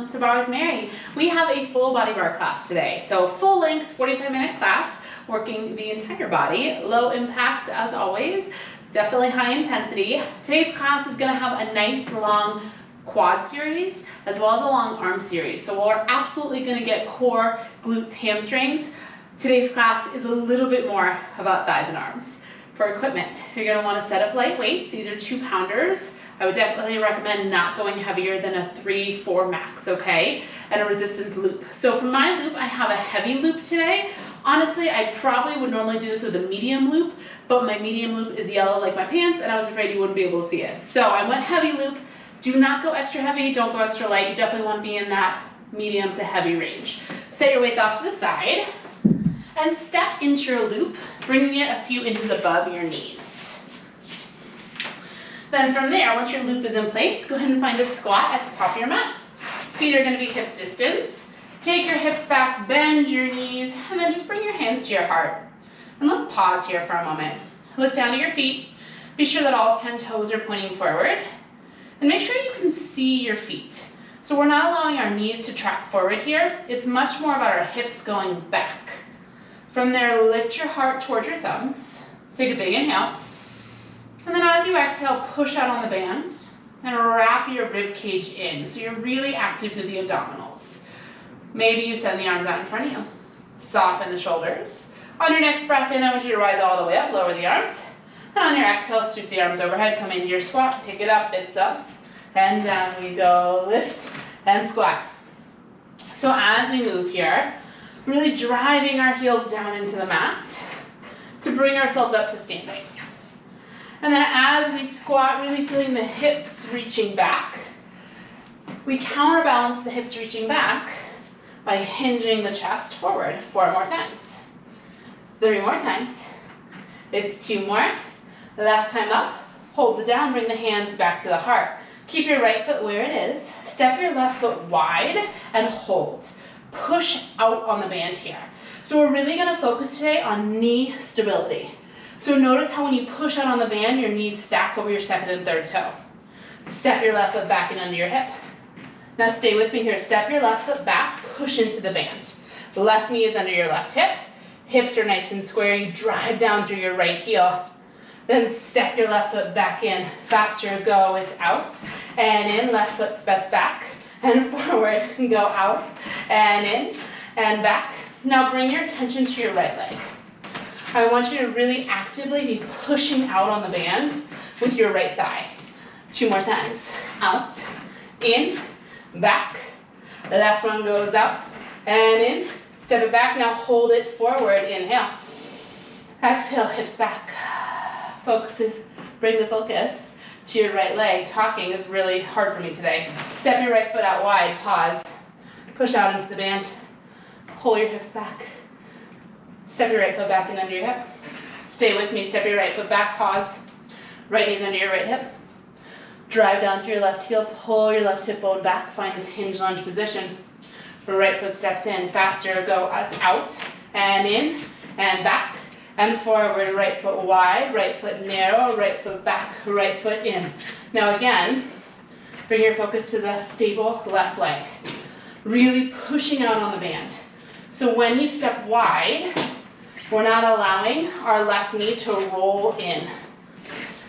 welcome to Barre with Mary. We have a full body bar class today. So full length, 45-minute class, working the entire body. Low impact as always, definitely high intensity. Today's class is gonna have a nice long quad series as well as a long arm series. So we're absolutely gonna get core, glutes, hamstrings. Today's class is a little bit more about thighs and arms. For equipment, you're gonna want a set of light weights. These are 2-pounders. I would definitely recommend not going heavier than a 3-4 max, okay? And a resistance loop. So for my loop, I have a heavy loop today. Honestly, I probably would normally do this with a medium loop, but my medium loop is yellow like my pants, and I was afraid you wouldn't be able to see it. So I went heavy loop. Do not go extra heavy, don't go extra light. You definitely want to be in that medium to heavy range. Set your weights off to the side, and step into your loop, bringing it a few inches above your knees. Then from there, once your loop is in place, go ahead and find a squat at the top of your mat. Feet are gonna be hips distance. Take your hips back, bend your knees, and then just bring your hands to your heart. And let's pause here for a moment. Look down at your feet. Be sure that all 10 toes are pointing forward. And make sure you can see your feet. So we're not allowing our knees to track forward here. It's much more about our hips going back. From there, lift your heart towards your thumbs. Take a big inhale. And then as you exhale, push out on the band and wrap your rib cage in. So you're really active through the abdominals. Maybe you send the arms out in front of you. Soften the shoulders. On your next breath in, I want you to rise all the way up, lower the arms. And on your exhale, scoop the arms overhead, come into your squat, pick it up, it's up, and down we go, lift and squat. So as we move here, really driving our heels down into the mat to bring ourselves up to standing. And then as we squat, really feeling the hips reaching back, we counterbalance the hips reaching back by hinging the chest forward 4 more times. 3 more times. It's 2 more. Last time up, hold it down, bring the hands back to the heart. Keep your right foot where it is. Step your left foot wide and hold. Push out on the band here. So we're really gonna focus today on knee stability. So notice how when you push out on the band, your knees stack over your second and third toe. Step your left foot back and under your hip. Now stay with me here. Step your left foot back, push into the band. The left knee is under your left hip. Hips are nice and square. You drive down through your right heel. Then step your left foot back in. Faster, go, it's out. And in, left foot steps back and forward. Go out and in and back. Now bring your attention to your right leg. I want you to really actively be pushing out on the band with your right thigh. 2 more times. Out, in, back. The last one goes up and in. Step it back, now hold it forward. Inhale. Exhale, hips back. Bring the focus to your right leg. Talking is really hard for me today. Step your right foot out wide, pause. Push out into the band. Pull your hips back. Step your right foot back and under your hip. Stay with me, step your right foot back, pause. Right knee's under your right hip. Drive down through your left heel, pull your left hip bone back, find this hinge lunge position. Right foot steps in, faster, go out and in and back and forward. Right foot wide, right foot narrow, right foot back, right foot in. Now again, bring your focus to the stable left leg. Really pushing out on the band. So when you step wide, we're not allowing our left knee to roll in.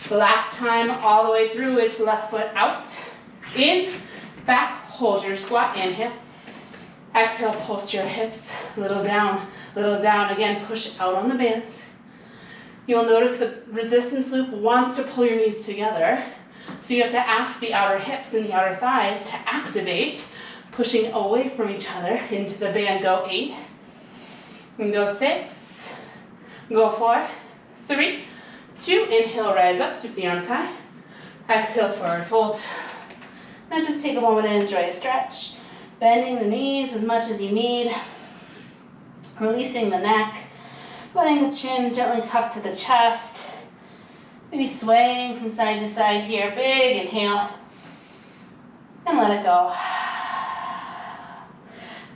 The last time all the way through, it's left foot out, in, back, hold your squat, inhale. Exhale, pulse your hips, little down, again, push out on the band. You'll notice the resistance loop wants to pull your knees together, so you have to ask the outer hips and the outer thighs to activate, pushing away from each other into the band. Go 8, and go 6, go 4, 3, 2, inhale, rise up, sweep the arms high. Exhale, forward fold. Now just take a moment and enjoy a stretch. Bending the knees as much as you need. Releasing the neck. Letting the chin gently tuck to the chest. Maybe swaying from side to side here. Big inhale. And let it go.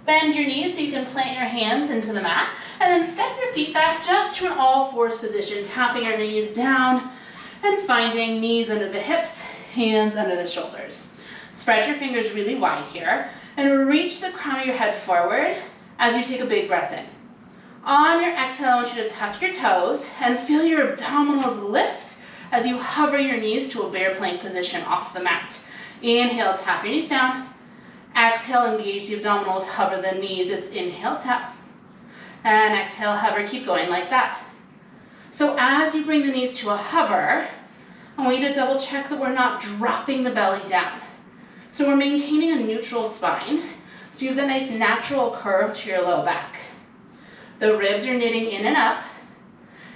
Bend your knees so you can plant your hands into the mat. And then step your feet back just to an all-fours position. Tapping your knees down and finding knees under the hips, hands under the shoulders. Spread your fingers really wide here. And reach the crown of your head forward as you take a big breath in. On your exhale, I want you to tuck your toes and feel your abdominals lift as you hover your knees to a bear plank position off the mat. Inhale, tap your knees down. Exhale, engage the abdominals, hover the knees. It's inhale, tap. And exhale, hover, keep going like that. So as you bring the knees to a hover, I want you to double check that we're not dropping the belly down. So we're maintaining a neutral spine, so you have the nice natural curve to your low back. The ribs are knitting in and up,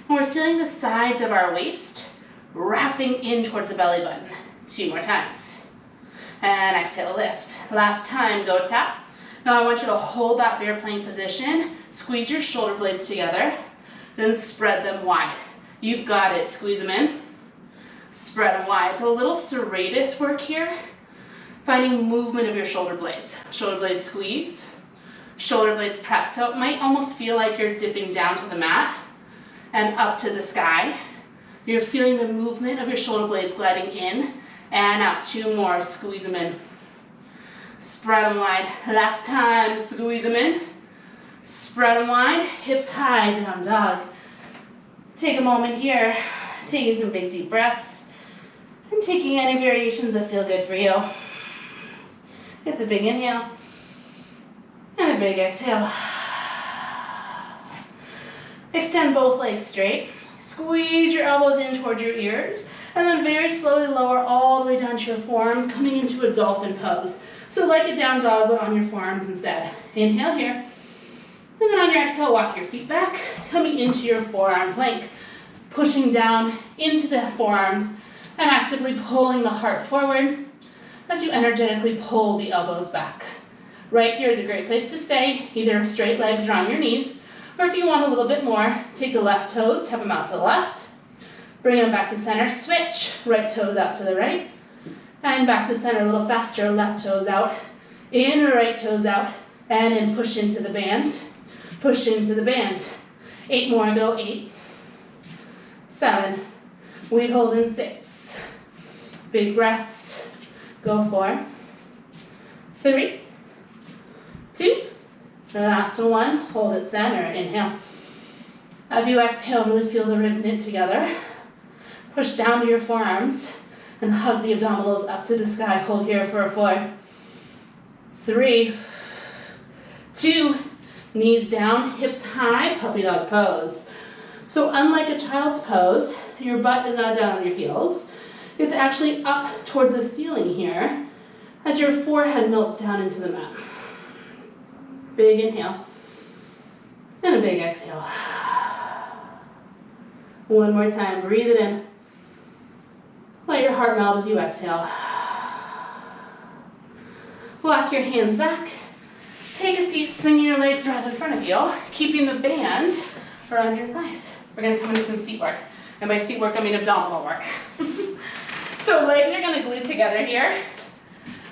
and we're feeling the sides of our waist wrapping in towards the belly button. 2 more times. And exhale, lift. Last time, go tap. Now I want you to hold that bear plank position, squeeze your shoulder blades together, then spread them wide. You've got it, squeeze them in, spread them wide. So a little serratus work here, finding movement of your shoulder blades. Shoulder blades squeeze, shoulder blades press. So it might almost feel like you're dipping down to the mat and up to the sky. You're feeling the movement of your shoulder blades gliding in and out. 2 more, squeeze them in. Spread them wide. Last time, squeeze them in. Spread them wide, hips high, down dog. Take a moment here, taking some big deep breaths and taking any variations that feel good for you. It's a big inhale and a big exhale. Extend both legs straight. Squeeze your elbows in toward your ears, and then very slowly lower all the way down to your forearms, coming into a dolphin pose. So like a down dog, but on your forearms instead. Inhale here, and then on your exhale, walk your feet back, coming into your forearm plank, pushing down into the forearms, and actively pulling the heart forward as you energetically pull the elbows back. Right here is a great place to stay, either straight legs or on your knees, or if you want a little bit more, take the left toes, tap them out to the left, bring them back to center, switch, right toes out to the right, and back to center a little faster, left toes out, in, right toes out, and in, push into the band, push into the band. 8 more, go 8, 7, we hold in 6, big breaths, go 4, 3, 2, the last one, hold it center, inhale. As you exhale, really feel the ribs knit together. Push down to your forearms and hug the abdominals up to the sky. Hold here for 4, 3, 2, knees down, hips high, puppy dog pose. So unlike a child's pose, your butt is not down on your heels. It's actually up towards the ceiling here as your forehead melts down into the mat. Big inhale and a big exhale. One more time, breathe it in. Let your heart melt as you exhale. Walk your hands back. Take a seat, swinging your legs right in front of you, keeping the band around your thighs. We're gonna come into some seat work. And by seat work, I mean abdominal work. So legs are gonna glue together here.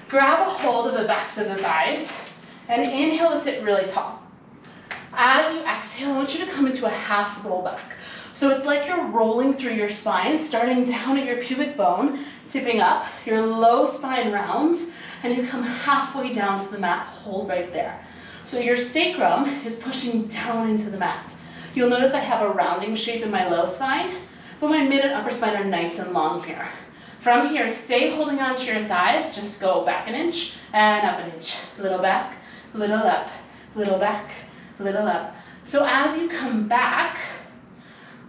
Grab a hold of the backs of the thighs and inhale to sit really tall. As you exhale, I want you to come into a half roll back. So it's like you're rolling through your spine, starting down at your pubic bone, tipping up, your low spine rounds, and you come halfway down to the mat, hold right there. So your sacrum is pushing down into the mat. You'll notice I have a rounding shape in my low spine, but my mid and upper spine are nice and long here. From here, stay holding on to your thighs, just go back an inch and up an inch. Little back, little up, little back, little up. So as you come back,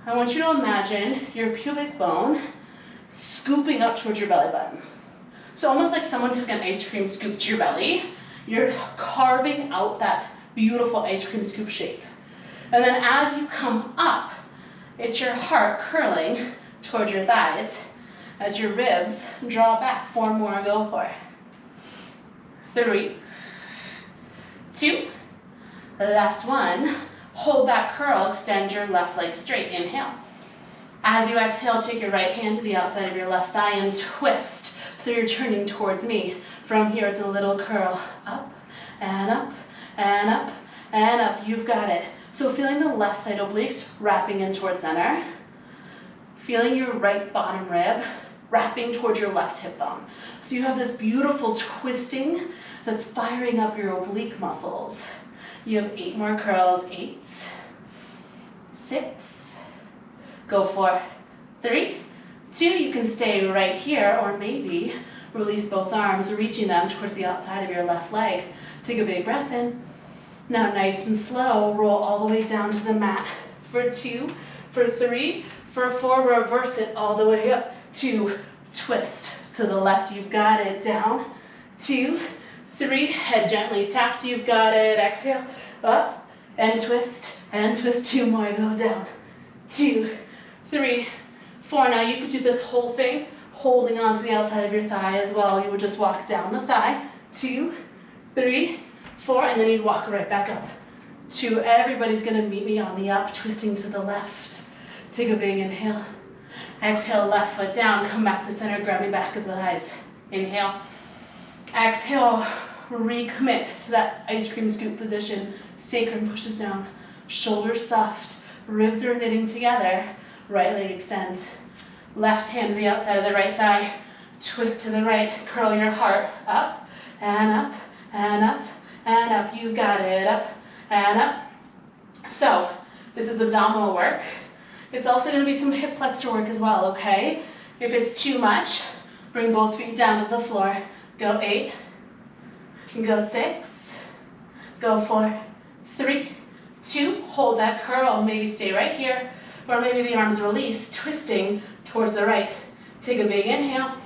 I want you to imagine your pubic bone scooping up towards your belly button. So almost like someone took an ice cream scoop to your belly, you're carving out that beautiful ice cream scoop shape. And then as you come up, it's your heart curling toward your thighs as your ribs draw back. 4 more, go for it. 3, 2, the last one. Hold that curl, extend your left leg straight, inhale. As you exhale, take your right hand to the outside of your left thigh and twist. So you're turning towards me. From here, it's a little curl, up and up and up and up. You've got it. So feeling the left side obliques wrapping in towards center. Feeling your right bottom rib wrapping towards your left hip bone. So you have this beautiful twisting that's firing up your oblique muscles. You have 8 more curls. 8, 6, go 4, 3, 2. You can stay right here, or maybe release both arms, reaching them towards the outside of your left leg. Take a big breath in. Now nice and slow, roll all the way down to the mat. For 2, for 3, for 4, reverse it all the way up. 2, twist to the left, you've got it. Down, 2, 3, head gently taps, you've got it. Exhale, up, and twist, 2 more, go down. 2, 3, 4. Now you could do this whole thing holding on to the outside of your thigh as well. You would just walk down the thigh. 2, 3, 4, and then you'd walk right back up. 2, everybody's gonna meet me on the up, twisting to the left. Take a big inhale. Exhale, left foot down, come back to center, grabbing back of the thighs. Inhale. Exhale, recommit to that ice cream scoop position. Sacrum pushes down, shoulders soft, ribs are knitting together, right leg extends. Left hand to the outside of the right thigh, twist to the right, curl your heart, up, and up, and up, and up. You've got it, up, and up. So, this is abdominal work. It's also going to be some hip flexor work as well, okay? If it's too much, bring both feet down to the floor. Go 8, go 6, go 4, 3, 2, hold that curl, maybe stay right here, or maybe the arms release, twisting towards the right. Take a big inhale.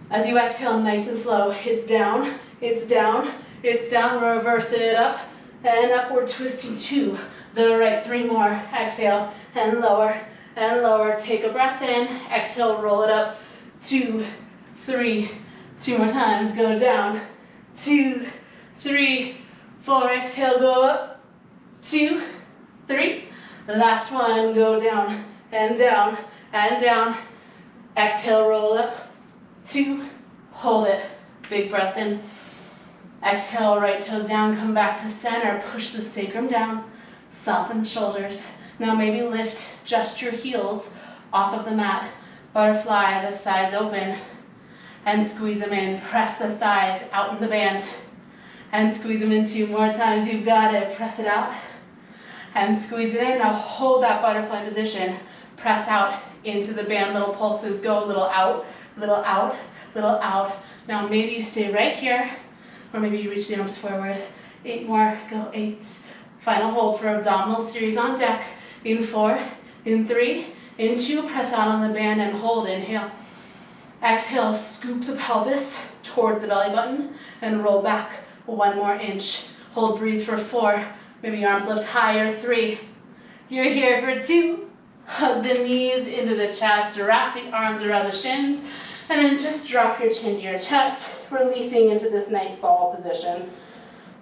As you exhale, nice and slow, it's down, it's down, it's down, reverse it up, and upward twisting to the right. 3 more, exhale, and lower, take a breath in, exhale, roll it up, 2, 3, 2 more times, go down, 2, 3, 4, exhale, go up, 2, 3, the last one, go down, and down, and down, exhale, roll up, 2, hold it, big breath in, exhale, right toes down, come back to center, push the sacrum down, soften the shoulders. Now maybe lift just your heels off of the mat, butterfly, the thighs open, and squeeze them in. Press the thighs out in the band, and squeeze them in 2 more times. You've got it. Press it out, and squeeze it in. Now hold that butterfly position. Press out into the band. Little pulses. Go a little out, little out, little out. Now maybe you stay right here, or maybe you reach the arms forward. 8 more. Go 8. Final hold for abdominal series on deck. In 4, in 3, in 2, press out on the band and hold. Inhale. Exhale, scoop the pelvis towards the belly button and roll back 1 more inch. Hold, breathe for 4. Maybe your arms lift higher. 3. You're here for 2. Hug the knees into the chest, wrap the arms around the shins, and then just drop your chin to your chest, releasing into this nice ball position.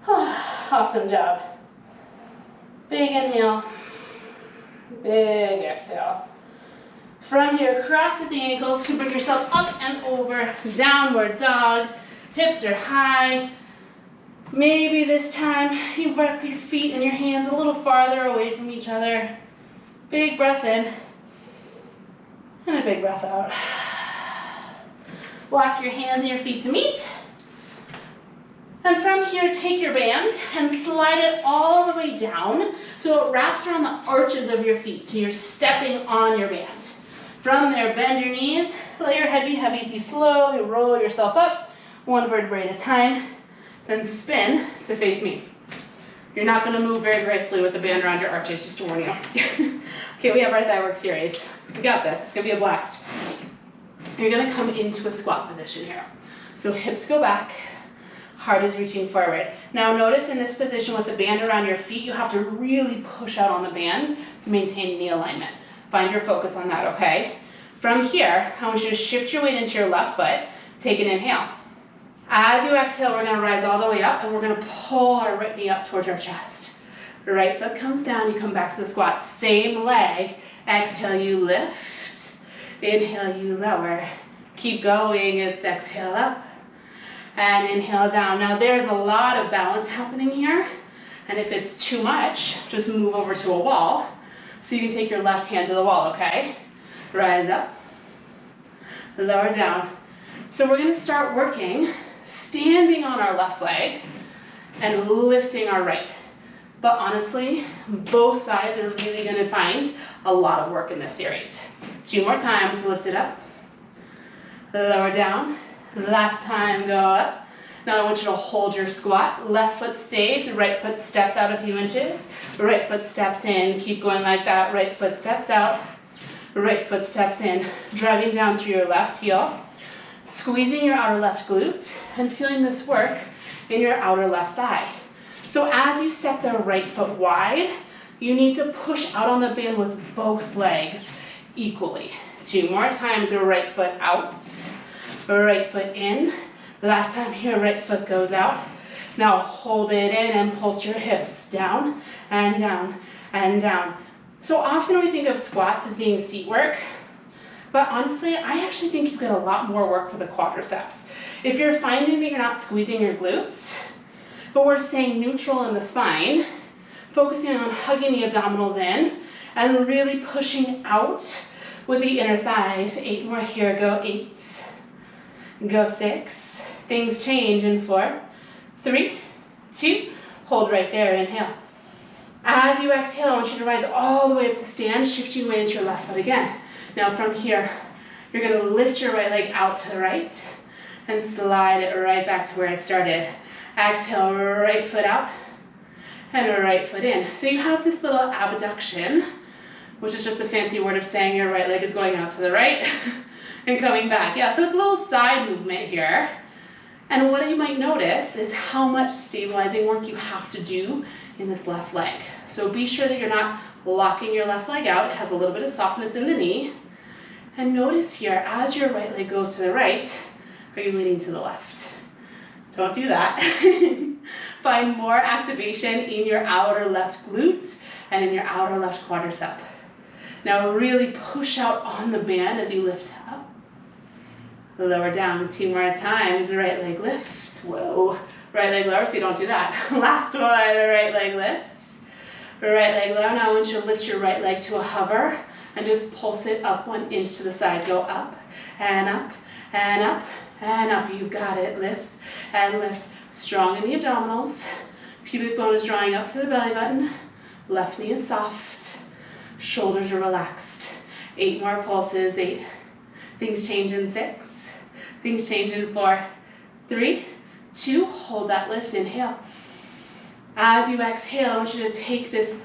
Awesome job. Big inhale. Big exhale. From here, cross at the ankles to bring yourself up and over, downward dog. Hips are high. Maybe this time you work your feet and your hands a little farther away from each other. Big breath in, and a big breath out. Walk your hands and your feet to meet. And from here, take your band and slide it all the way down so it wraps around the arches of your feet, so you're stepping on your band. From there, bend your knees, let your head be heavy as you slowly roll yourself up, 1 vertebrae at a time, then spin to face me. You're not going to move very gracefully with the band around your arches, just to warn you. Okay, we have our thigh work series. We got this, it's going to be a blast. You're going to come into a squat position here. So hips go back. Heart is reaching forward. Now notice in this position with the band around your feet, you have to really push out on the band to maintain knee alignment. Find your focus on that, okay? From here, I want you to shift your weight into your left foot. Take an inhale. As you exhale, we're gonna rise all the way up and we're gonna pull our right knee up towards our chest. Right foot comes down, you come back to the squat. Same leg. Exhale, you lift. Inhale, you lower. Keep going, it's exhale up. And inhale down. Now there's a lot of balance happening here, and if it's too much, just move over to a wall. So you can take your left hand to the wall, okay? Rise up, lower down. So we're gonna start working, standing on our left leg and lifting our right. But honestly, both thighs are really gonna find a lot of work in this series. 2 more times, lift it up, lower down. Last time, go up. Now I want you to hold your squat. Left foot stays, right foot steps out a few inches. Right foot steps in, keep going like that. Right foot steps out, right foot steps in. Driving down through your left heel. Squeezing your outer left glute and feeling this work in your outer left thigh. So as you step the right foot wide, you need to push out on the band with both legs equally. 2 more times, right foot out, right foot in. Last time here, right foot goes out. Now hold it in and pulse your hips down and down and down. So often we think of squats as being seat work, but honestly, I actually think you get a lot more work with the quadriceps. If you're finding that you're not squeezing your glutes, but we're staying neutral in the spine, focusing on hugging the abdominals in and really pushing out with the inner thighs. 8 more here, go 8, go 6. Things change in 4, 3, 2, hold right there, inhale. As you exhale, I want you to rise all the way up to stand, shift your weight into your left foot again. Now from here, you're gonna lift your right leg out to the right and slide it right back to where it started. Exhale, right foot out and right foot in. So you have this little abduction, which is just a fancy word of saying your right leg is going out to the right and coming back. Yeah, so it's a little side movement here. And what you might notice is how much stabilizing work you have to do in this left leg. So be sure that you're not locking your left leg out. It has a little bit of softness in the knee. And notice here, as your right leg goes to the right, are you leaning to the left? Don't do that. Find more activation in your outer left glute and in your outer left quadricep. Now really push out on the band as you lift up. Lower down, 2 more times, right leg lift. Whoa, right leg lower, so you don't do that. Last one, right leg lifts. Right leg low. Now I want you to lift your right leg to a hover and just pulse it up 1 inch to the side. Go up and up and up and up. You've got it. Lift and lift. Strong in the abdominals. Pubic bone is drawing up to the belly button. Left knee is soft. Shoulders are relaxed. 8 more pulses. 8. Things change in 6. Things change in 4, 3, 2. Hold that lift. Inhale. As you exhale, I want you to take this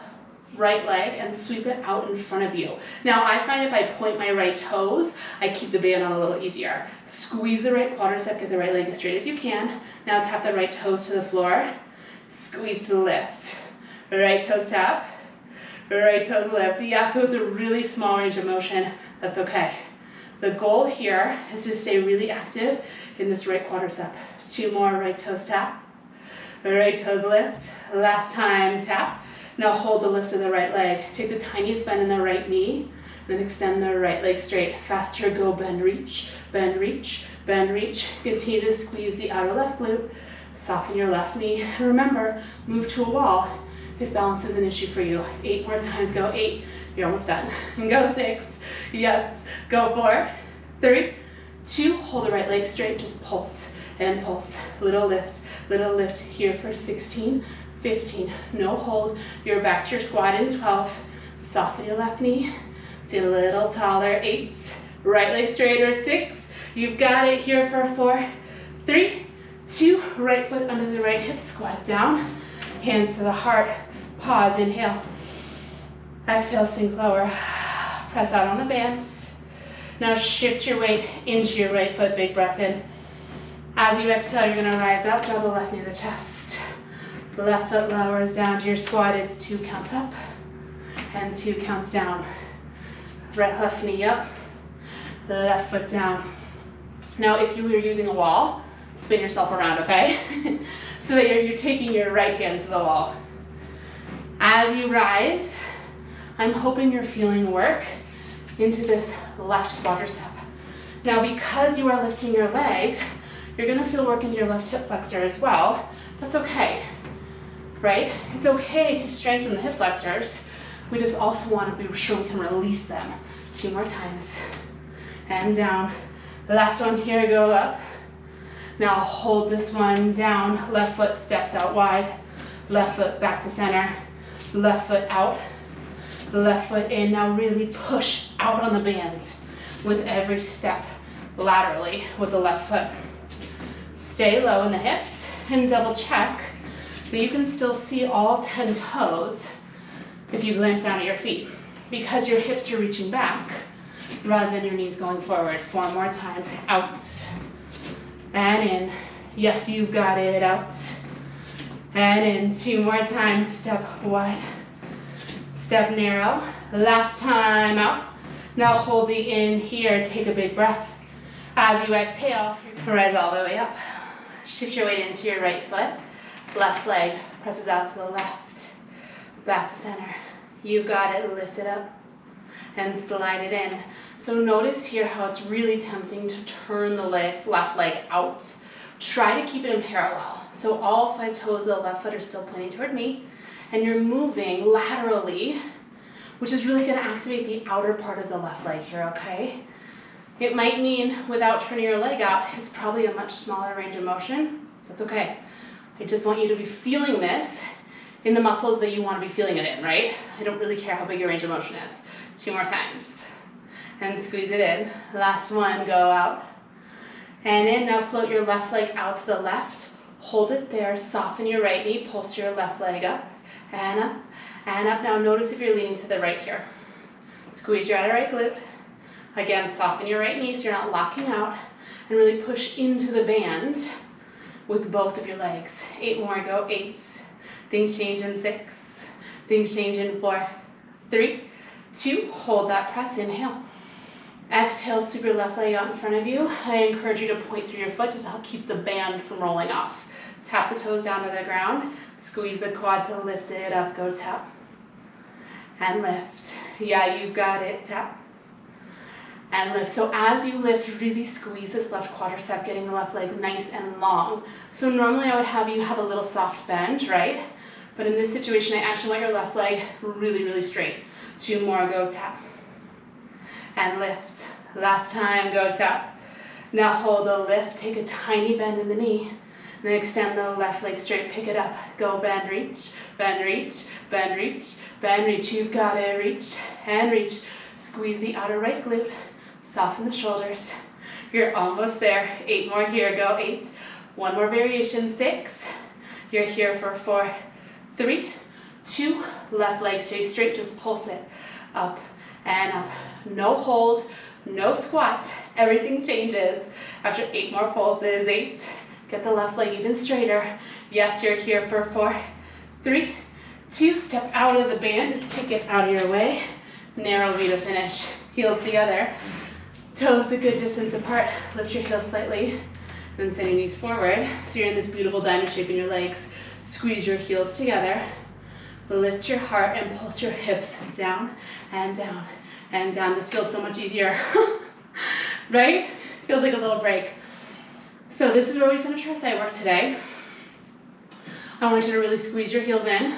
right leg and sweep it out in front of you. Now, I find if I point my right toes, I keep the band on a little easier. Squeeze the right quadricep, get the right leg as straight as you can. Now tap the right toes to the floor. Squeeze to the lift. Right toes tap. Right toes lift. Yeah, so it's a really small range of motion. That's okay. The goal here is to stay really active in this right quadricep. 2 more, right toes tap. Right toes lift. Last time, tap. Now hold the lift of the right leg. Take the tiniest bend in the right knee, then extend the right leg straight. Faster, go bend, reach, bend, reach, bend, reach. Continue to squeeze the outer left glute. Soften your left knee. And remember, move to a wall if balance is an issue for you. 8 more times, go 8. You're almost done. And go 6. Yes. Go 4, 3, 2. Hold the right leg straight. Just pulse and pulse. Little lift here for 16, 15. No hold. You're back to your squat in 12. Soften your left knee. Stay a little taller. 8. Right leg straighter. 6. You've got it here for 4, 3, 2. Right foot under the right hip. Squat down. Hands to the heart. Pause. Inhale. Exhale. Sink lower. Press out on the bands. Now shift your weight into your right foot. Big breath in. As you exhale, you're going to rise up. Draw the left knee to the chest. Left foot lowers down to your squat. It's 2 counts up and 2 counts down. Right left knee up. Left foot down. Now if you were using a wall, spin yourself around, okay? So that you're taking your right hand to the wall. As you rise, I'm hoping you're feeling work into this left quadricep. Now because you are lifting your leg, you're gonna feel work into your left hip flexor as well. That's okay, right? It's okay to strengthen the hip flexors. We just also wanna be sure we can release them. 2 more times. And down. Last one here, go up. Now hold this one down. Left foot steps out wide. Left foot back to center. Left foot out. Left foot in. Now really push out on the band with every step laterally with the left foot. Stay low in the hips and double check that you can still see all 10 toes if you glance down at your feet, because your hips are reaching back rather than your knees going forward. 4 more times. Out and in. Yes, you've got it. Out and in. 2 more times. Step wide. Step narrow. Last time. Out. Now hold the in here. Take a big breath. As you exhale, rise all the way up. Shift your weight into your right foot. Left leg presses out to the left. Back to center. You've got it. Lift it up and slide it in. So notice here how it's really tempting to turn the left leg out. Try to keep it in parallel. So all 5 toes of the left foot are still pointing toward me, and you're moving laterally, which is really going to activate the outer part of the left leg here, okay? It might mean without turning your leg out, it's probably a much smaller range of motion. That's okay. I just want you to be feeling this in the muscles that you want to be feeling it in, right? I don't really care how big your range of motion is. 2 more times. And squeeze it in. Last one, go out. And in, now float your left leg out to the left. Hold it there, soften your right knee, pulse your left leg up, and up, and up. Now notice if you're leaning to the right here. Squeeze your outer right glute. Again, soften your right knee so you're not locking out, and really push into the band with both of your legs. 8 more, go. 8. Things change in 6. Things change in 4. 3, 2, hold that press, inhale. Exhale, sweep your left leg out in front of you. I encourage you to point through your foot just to help keep the band from rolling off. Tap the toes down to the ground. Squeeze the quads to lift it up. Go tap. And lift. Yeah, you got it. Tap. And lift. So as you lift, really squeeze this left quadricep, getting the left leg nice and long. So normally I would have you have a little soft bend, right? But in this situation, I actually want your left leg really, really straight. 2 more, go tap. And lift. Last time, go tap. Now hold the lift, take a tiny bend in the knee, and then extend the left leg straight, pick it up. Go bend, reach, bend, reach, bend, reach, bend, reach. You've got it, reach, and reach. Squeeze the outer right glute, soften the shoulders. You're almost there. 8 more here, go. 8. 1 more variation, 6. You're here for 4, 3, 2, left leg stay straight, just pulse it up and up. No hold, no squat, everything changes after 8 more pulses. 8, get the left leg even straighter. Yes, you're here for 4, 3, 2, step out of the band, just kick it out of your way. Narrow V to finish, heels together, toes a good distance apart, lift your heels slightly, then send your knees forward. So you're in this beautiful diamond shape in your legs. Squeeze your heels together, lift your heart and pulse your hips down and down and down. This feels so much easier, right? Feels like a little break. So this is where we finish our thigh work today. I want you to really squeeze your heels in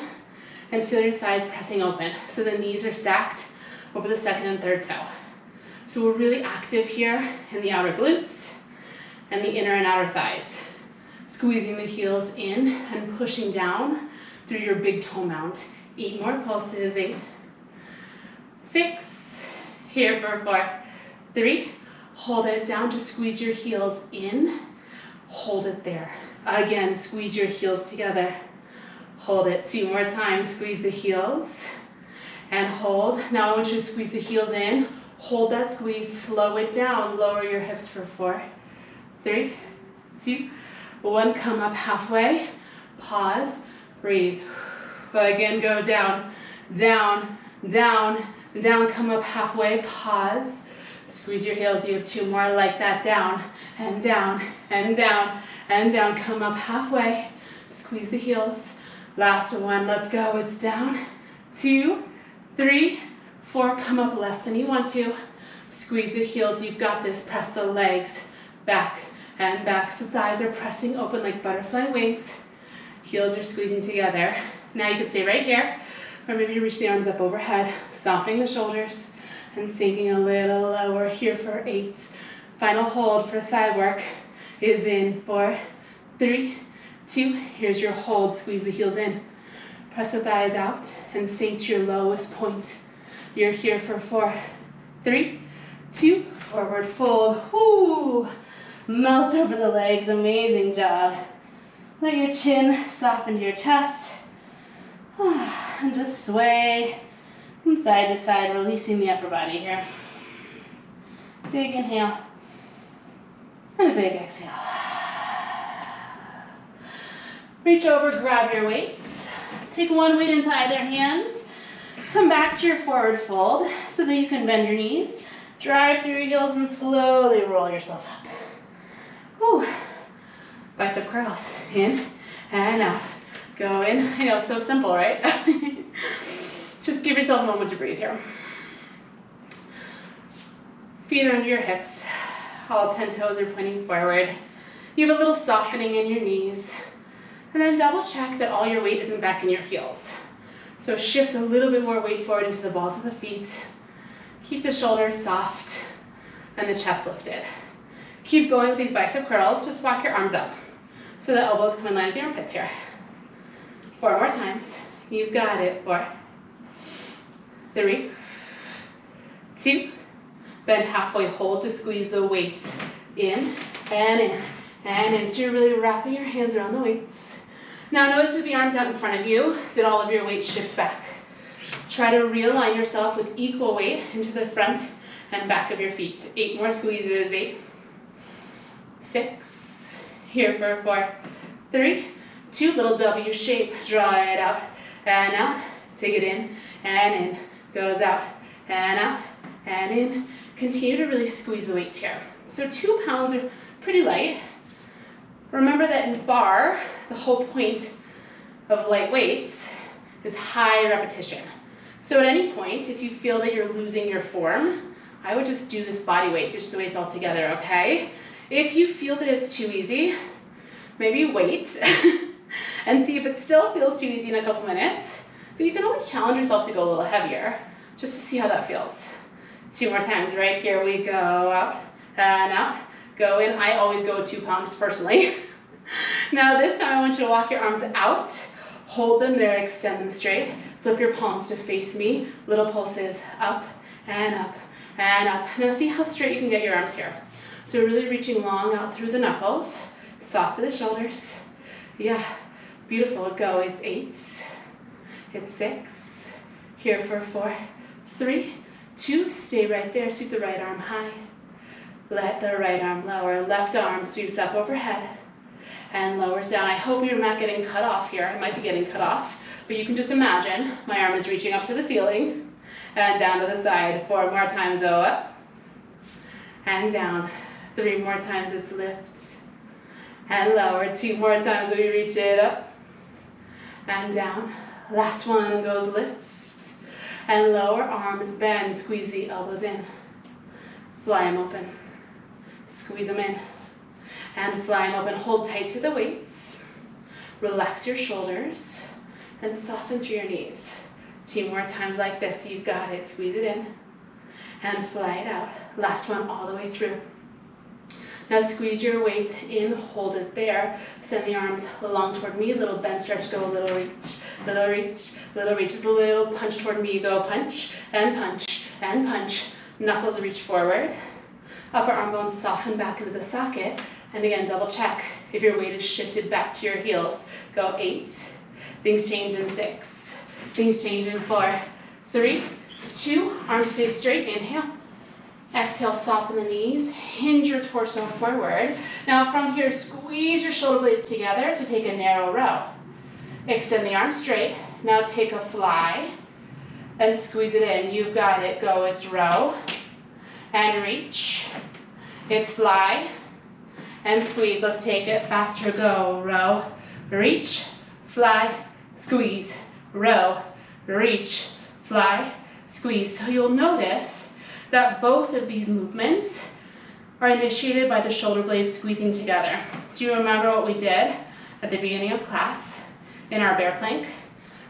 and feel your thighs pressing open. So the knees are stacked over the second and third toe. So we're really active here in the outer glutes and the inner and outer thighs. Squeezing the heels in and pushing down through your big toe mount. 8 more pulses. 8, 6, here for 4, 3, hold it down, just squeeze your heels in, hold it there. Again, squeeze your heels together, hold it. 2 more times, squeeze the heels and hold. Now I want you to squeeze the heels in, hold that squeeze, slow it down, lower your hips for 4, 3, 2, 1, come up halfway, pause, breathe. Again, go down, down, down, down, come up halfway, pause, squeeze your heels. You have 2 more like that, down, and down, and down, and down, come up halfway, squeeze the heels. Last one, let's go, it's down, 2, 3, 4, come up less than you want to, squeeze the heels, you've got this, press the legs back and back, so thighs are pressing open like butterfly wings, heels are squeezing together. Now you can stay right here, or maybe you reach the arms up overhead, softening the shoulders and sinking a little lower here for 8, Final hold for thigh work is in 4, 3, 2. Here's your hold. Squeeze the heels in. Press the thighs out and sink to your lowest point. You're here for 4, 3, 2. Forward fold. Woo! Melt over the legs. Amazing job. Let your chin soften to your chest. And just sway from side to side, releasing the upper body here. Big inhale. And a big exhale. Reach over, grab your weights. Take one weight into either hand. Come back to your forward fold so that you can bend your knees. Drive through your heels and slowly roll yourself up. Woo. Bicep curls. In and out. Go in. I know, so simple, right? Just give yourself a moment to breathe here. Feet are under your hips. All 10 toes are pointing forward. You have a little softening in your knees. And then double check that all your weight isn't back in your heels. So shift a little bit more weight forward into the balls of the feet. Keep the shoulders soft and the chest lifted. Keep going with these bicep curls. Just walk your arms up so the elbows come in line with your armpits here. 4 more times. You've got it. 4, 3, 2. Bend halfway, hold to squeeze the weights in and in and in. So you're really wrapping your hands around the weights. Now notice with the arms out in front of you, did all of your weight shift back? Try to realign yourself with equal weight into the front and back of your feet. 8 more squeezes. 8, 6. Here for 4, 3, 2. Little W shape. Draw it out and out. Take it in and in. Goes out and out and in. Continue to really squeeze the weights here. So 2 pounds are pretty light. Remember that in bar, the whole point of light weights is high repetition. So at any point, if you feel that you're losing your form, I would just do this body weight, ditch the weights altogether, okay? If you feel that it's too easy, maybe wait and see if it still feels too easy in a couple minutes. But you can always challenge yourself to go a little heavier, just to see how that feels. 2 more times. Right here we go. Out and out. Go in. I always go 2 pounds personally. Now this time I want you to walk your arms out. Hold them there. Extend them straight. Flip your palms to face me. Little pulses. Up and up and up. Now see how straight you can get your arms here. So really reaching long out through the knuckles. Soft to the shoulders. Yeah. Beautiful. Go. It's 8. It's 6. Here for 4, 3, 2, stay right there, sweep the right arm high. Let the right arm lower. Left arm sweeps up overhead and lowers down. I hope you're not getting cut off here. I might be getting cut off, but you can just imagine my arm is reaching up to the ceiling and down to the side. 4 more times, go up and down. 3 more times, it's lift and lower. 2 more times, we reach it up and down. Last one goes lift and lower, arms bend, squeeze the elbows in. Fly them open, squeeze them in, and fly them open. Hold tight to the weights, relax your shoulders, and soften through your knees. 2 more times like this, you've got it. Squeeze it in, and fly it out. Last one all the way through. Now squeeze your weight in, hold it there. Send the arms long toward me, little bend stretch, go a little reach, little reach, little reach. Just a little punch toward me, go punch, and punch, and punch. Knuckles reach forward. Upper arm bones soften back into the socket. And again, double check if your weight is shifted back to your heels. Go 8. Things change in 6. Things change in 4, 3, 2. Arms stay straight, inhale. Exhale, soften the knees, hinge your torso forward. Now from here, squeeze your shoulder blades together to take a narrow row. Extend the arms straight. Now take a fly and squeeze it in. You've got it. Go, it's row and reach. It's fly and squeeze. Let's take it faster. Go, row, reach, fly, squeeze, row, reach, fly, squeeze. So you'll notice that both of these movements are initiated by the shoulder blades squeezing together. Do you remember what we did at the beginning of class in our bear plank?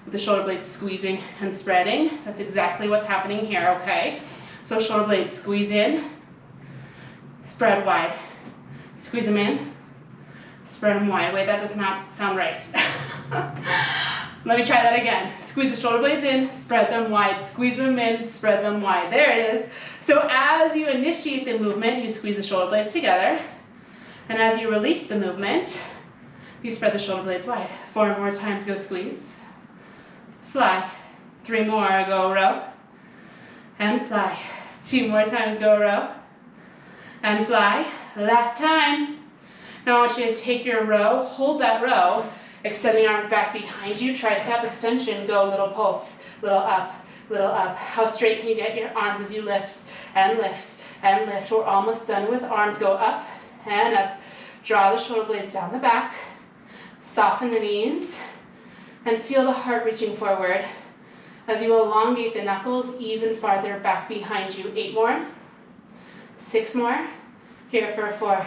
With the shoulder blades squeezing and spreading. That's exactly what's happening here, okay? So shoulder blades squeeze in, Spread wide. Squeeze them in. Spread them wide. Wait, that does not sound right. Let me try that again. Squeeze the shoulder blades in, spread them wide. Squeeze them in, spread them wide. There it is. So as you initiate the movement, you squeeze the shoulder blades together. And as you release the movement, you spread the shoulder blades wide. 4 more times, go squeeze. Fly. 3 more, go row. And fly. 2 more times, go row. And fly. Last time. Now I want you to take your row, hold that row, extend the arms back behind you, tricep extension, go little pulse, little up, little up. How straight can you get your arms as you lift and lift and lift? We're almost done with arms. Go up and up. Draw the shoulder blades down the back. Soften the knees and feel the heart reaching forward as you elongate the knuckles even farther back behind you. 8 more, 6 more. Here for 4,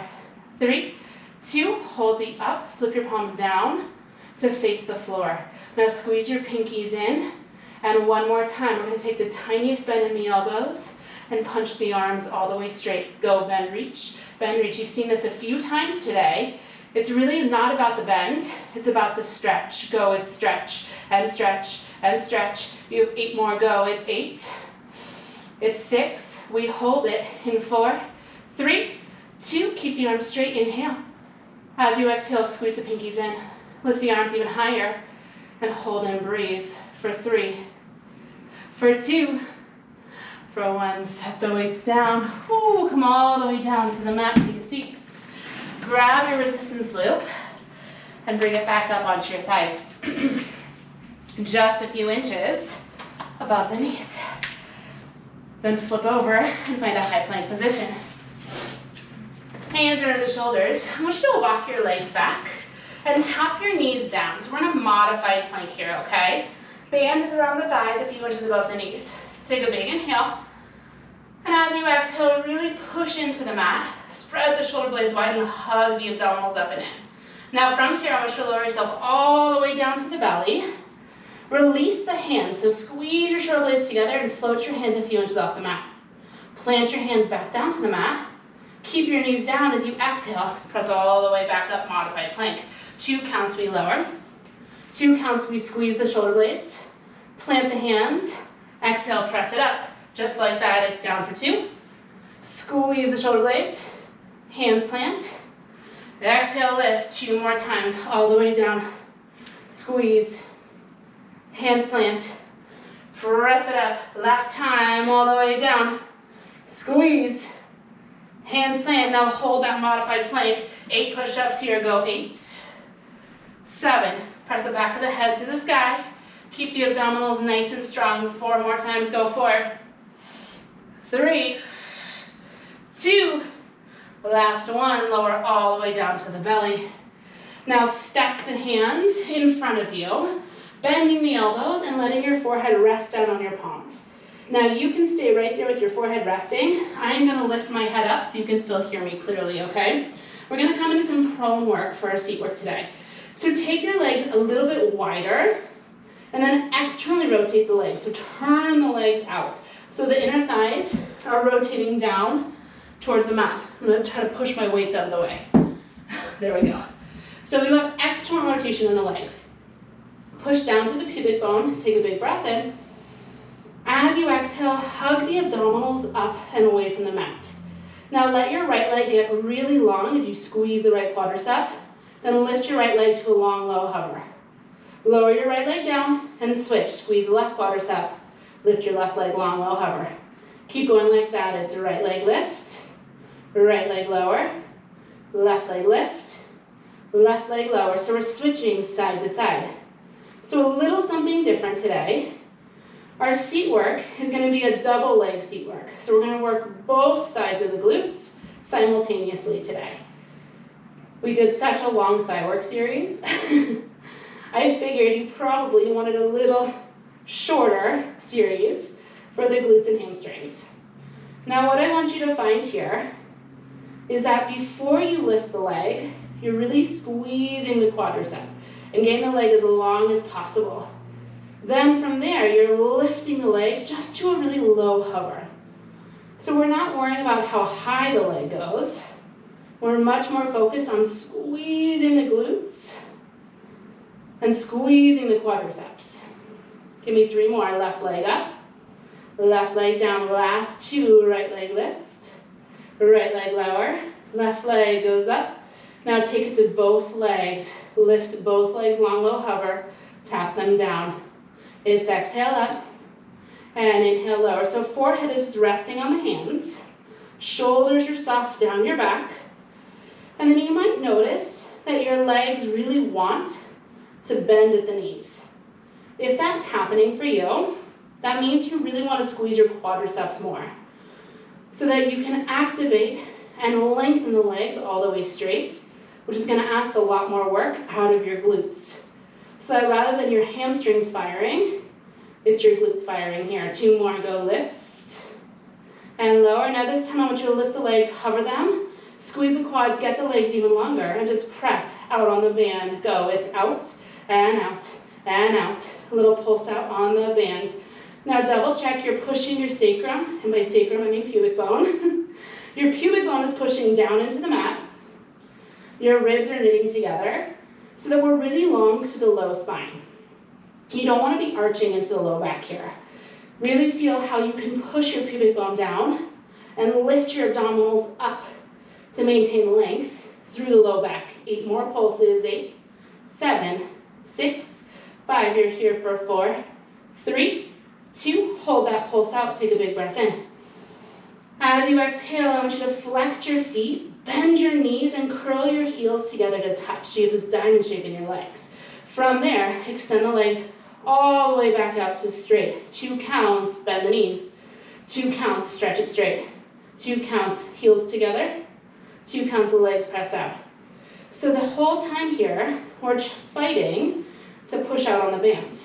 3, 2, hold the up, flip your palms down to face the floor. Now squeeze your pinkies in, and 1 more time, we're gonna take the tiniest bend in the elbows and punch the arms all the way straight. Go, bend, reach, bend, reach. You've seen this a few times today. It's really not about the bend, it's about the stretch. Go, it's stretch, and stretch, and stretch. You have 8 more, go, it's 8, it's 6, we hold it in 4, 3, 2, keep the arms straight, inhale. As you exhale, squeeze the pinkies in. Lift the arms even higher and hold and breathe for 3, for 2, for 1. Set the weights down. Ooh, come all the way down to the mat. Take a seat. Grab your resistance loop and bring it back up onto your thighs. Just a few inches above the knees. Then flip over and find a high plank position. Hands are in the shoulders. I want you to walk your legs back and tap your knees down. So we're in a modified plank here, okay? Band is around the thighs, a few inches above the knees. Take a big inhale. And as you exhale, really push into the mat. Spread the shoulder blades wide and hug the abdominals up and in. Now from here, I want you to lower yourself all the way down to the belly. Release the hands, so squeeze your shoulder blades together and float your hands a few inches off the mat. Plant your hands back down to the mat. Keep your knees down as you exhale. Press all the way back up, modified plank. 2 counts, we lower. 2 counts, we squeeze the shoulder blades. Plant the hands. Exhale, press it up. Just like that, it's down for 2. Squeeze the shoulder blades. Hands plant. Exhale, lift. 2 more times, all the way down. Squeeze. Hands plant. Press it up. Last time, all the way down. Squeeze. Hands plant. Now hold that modified plank. 8 push-ups here. Go 8. 7. Press the back of the head to the sky. Keep the abdominals nice and strong. 4 more times. Go 4. 3. 2. Last one. Lower all the way down to the belly. Now stack the hands in front of you, bending the elbows and letting your forehead rest down on your palms. Now you can stay right there with your forehead resting. I'm going to lift my head up so you can still hear me clearly, okay? We're going to come into some prone work for our seat work today. So take your legs a little bit wider and then externally rotate the legs. So turn the legs out. So the inner thighs are rotating down towards the mat. I'm going to try to push my weights out of the way. There we go. So you have external rotation in the legs. Push down to the pubic bone. Take a big breath in. As you exhale, hug the abdominals up and away from the mat. Now let your right leg get really long as you squeeze the right quadricep. Then lift your right leg to a long, low hover. Lower your right leg down and switch. Squeeze the left quadricep. Lift your left leg, long, low hover. Keep going like that. It's a right leg lift, right leg lower, left leg lift, left leg lower. So we're switching side to side. So a little something different today. Our seat work is going to be a double leg seat work. So we're going to work both sides of the glutes simultaneously today. We did such a long thigh work series. I figured you probably wanted a little shorter series for the glutes and hamstrings. Now what I want you to find here is that before you lift the leg, you're really squeezing the quadricep and getting the leg as long as possible. Then from there, you're lifting the leg just to a really low hover. So we're not worrying about how high the leg goes. We're much more focused on squeezing the glutes and squeezing the quadriceps. Give me 3 more. Left leg up, left leg down. Last 2, right leg lift, right leg lower, left leg goes up. Now take it to both legs. Lift both legs, long, low, hover, tap them down. It's exhale up and inhale lower. So forehead is just resting on the hands. Shoulders are soft down your back. And then you might notice that your legs really want to bend at the knees. If that's happening for you, that means you really want to squeeze your quadriceps more so that you can activate and lengthen the legs all the way straight, which is going to ask a lot more work out of your glutes. So that rather than your hamstrings firing, it's your glutes firing here. 2 more, go lift and lower. Now this time I want you to lift the legs, hover them, squeeze the quads, get the legs even longer, and just press out on the band. Go, it's out and out and out. A little pulse out on the band. Now double check you're pushing your sacrum, and by sacrum I mean pubic bone. Your pubic bone is pushing down into the mat. Your ribs are knitting together so that we're really long through the low spine. You don't want to be arching into the low back here. Really feel how you can push your pubic bone down and lift your abdominals up to maintain length through the low back. 8 more pulses. 8, 7, 6, 5. You're here for 4, 3, 2. Hold that pulse out. Take a big breath in. As you exhale, I want you to flex your feet, bend your knees, and curl your heels together to touch. So you have this diamond shape in your legs. From there, extend the legs all the way back out to straight. 2 counts, bend the knees. 2 counts, stretch it straight. 2 counts, heels together. 2 counts, the legs press out. So the whole time here, we're fighting to push out on the band.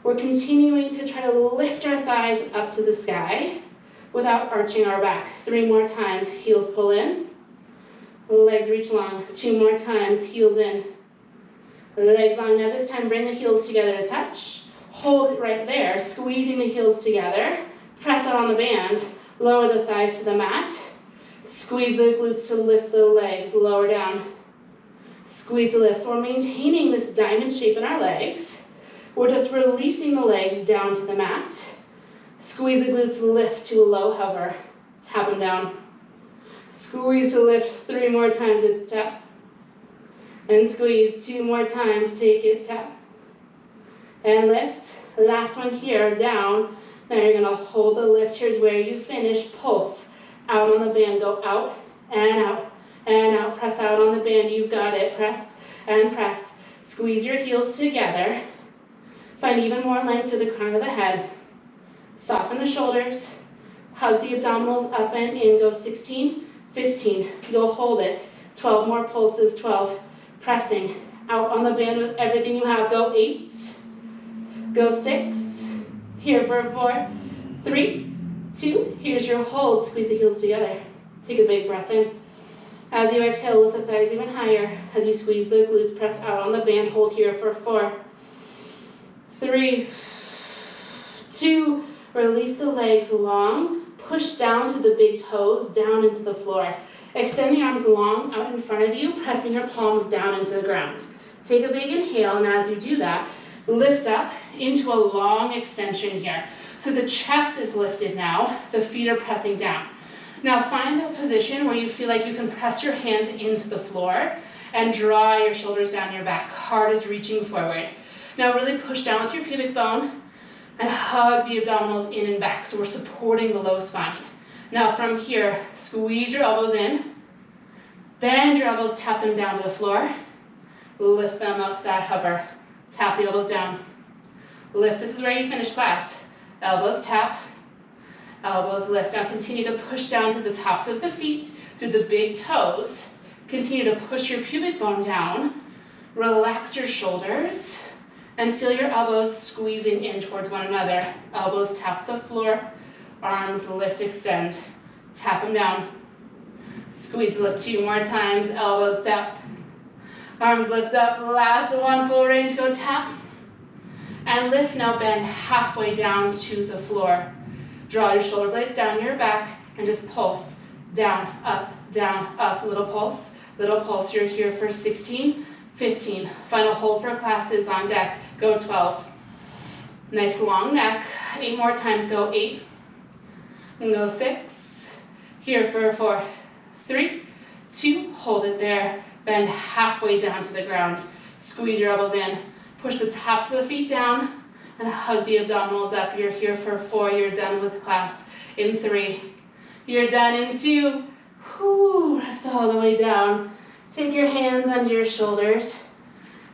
We're continuing to try to lift our thighs up to the sky without arching our back. 3 more times, heels pull in, legs reach long. 2 more times, heels in, legs long. Now this time, bring the heels together to touch. Hold it right there, squeezing the heels together. Press out on the band, lower the thighs to the mat. Squeeze the glutes to lift the legs, lower down. Squeeze the lift. So we're maintaining this diamond shape in our legs. We're just releasing the legs down to the mat. Squeeze the glutes, lift to a low hover. Tap them down. Squeeze to lift 3 more times, it's tap. And squeeze 2 more times, take it, tap. And lift. Last one here, down. Now you're gonna hold the lift. Here's where you finish. Pulse out on the band, go out and out and out. Press out on the band, you've got it. Press and press. Squeeze your heels together. Find even more length to the crown of the head. Soften the shoulders. Hug the abdominals up and in. Go 16, 15. Go hold it. 12 more pulses. 12. Pressing out on the band with everything you have. Go 8. Go 6. Here for 4, 3, 2. Here's your hold. Squeeze the heels together. Take a big breath in. As you exhale, lift the thighs even higher. As you squeeze the glutes, press out on the band. Hold here for 4, 3, 2. Release the legs long. Push down to the big toes, down into the floor. Extend the arms long out in front of you, pressing your palms down into the ground. Take a big inhale, and as you do that, lift up into a long extension here. So the chest is lifted now, the feet are pressing down. Now find a position where you feel like you can press your hands into the floor and draw your shoulders down your back. Heart is reaching forward. Now really push down with your pubic bone and hug the abdominals in and back. So we're supporting the low spine. Now from here, squeeze your elbows in, bend your elbows, tap them down to the floor, lift them up to that hover. Tap the elbows down. Lift. This is where you finish class. Elbows tap. Elbows lift. Now continue to push down to the tops of the feet through the big toes. Continue to push your pubic bone down. Relax your shoulders. And feel your elbows squeezing in towards one another. Elbows tap the floor. Arms lift, extend. Tap them down. Squeeze, lift 2 more times. Elbows tap. Arms lift up, last one, full range, go tap. And lift, now bend halfway down to the floor. Draw your shoulder blades down your back and just pulse. Down, up, little pulse, little pulse. You're here for 16, 15. Final hold for class is on deck. Go 12. Nice long neck. 8 more times. Go 8. And go 6. Here for 4, 3, 2. Hold it there. Bend halfway down to the ground. Squeeze your elbows in. Push the tops of the feet down and hug the abdominals up. You're here for 4. You're done with class in 3. You're done in 2. Whew, rest all the way down. Take your hands under your shoulders.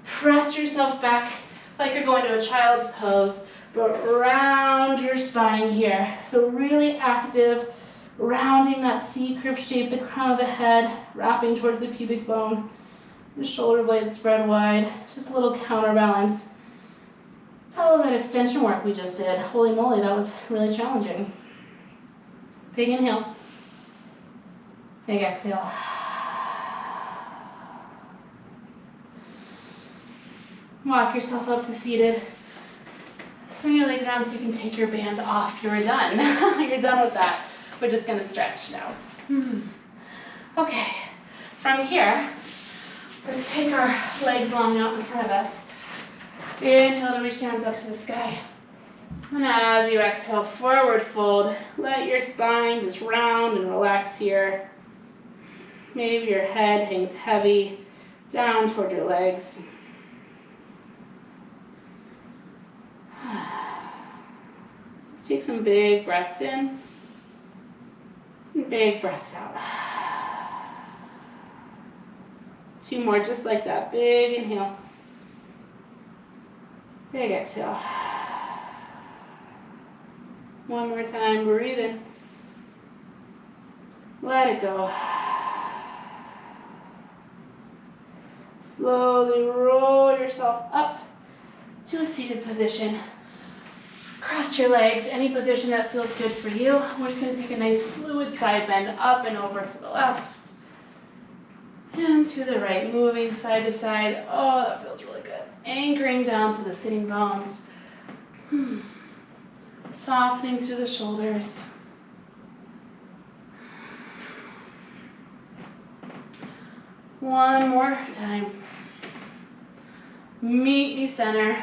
Press yourself back like you're going to a child's pose, but round your spine here. So really active, rounding that C curve shape, the crown of the head, wrapping towards the pubic bone. The shoulder blades spread wide, just a little counterbalance. It's all of that extension work we just did. Holy moly, that was really challenging. Big inhale. Big exhale. Walk yourself up to seated. Swing your legs around so you can take your band off. You're done. You're done with that. We're just gonna stretch now. Okay, from here, let's take our legs long out in front of us. Inhale to reach the arms up to the sky. And as you exhale, forward fold. Let your spine just round and relax here. Maybe your head hangs heavy down toward your legs. Let's take some big breaths in and big breaths out. 2 more just like that. Big inhale. Big exhale. 1 more time. Breathe in. Let it go. Slowly roll yourself up to a seated position. Cross your legs, any position that feels good for you. We're just going to take a nice fluid side bend up and over to the left and to the right, moving side to side. Oh, that feels really good. Anchoring down to the sitting bones. Softening through the shoulders. One more time. Meet me center.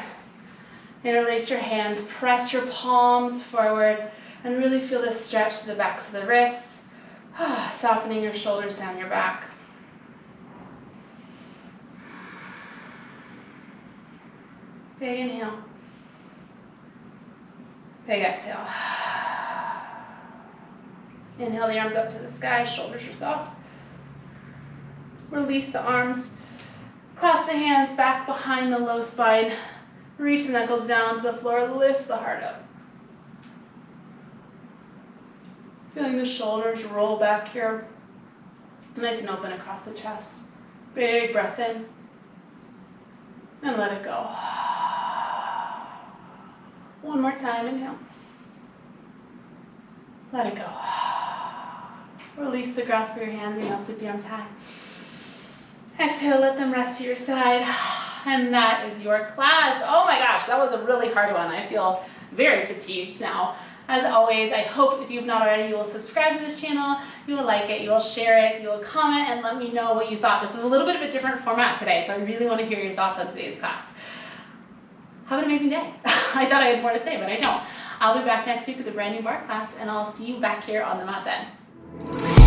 Interlace your hands, press your palms forward, and really feel this stretch to the backs of the wrists, softening your shoulders down your back. Big inhale. Big exhale. Inhale the arms up to the sky, shoulders are soft. Release the arms, clasp the hands back behind the low spine. Reach the knuckles down to the floor, lift the heart up. Feeling the shoulders roll back here, nice and open across the chest. Big breath in, and let it go. 1 more time, inhale. Let it go. Release the grasp of your hands, inhale, sweep the arms high. Exhale, let them rest to your side. And that is your class. Oh my gosh, that was a really hard one. I feel very fatigued now. As always, I hope if you've not already, you will subscribe to this channel, you will like it, you will share it, you will comment and let me know what you thought. This was a little bit of a different format today, so I really want to hear your thoughts on today's class. Have an amazing day. I thought I had more to say, but I don't. I'll be back next week with a brand new Barre class, and I'll see you back here on the mat then.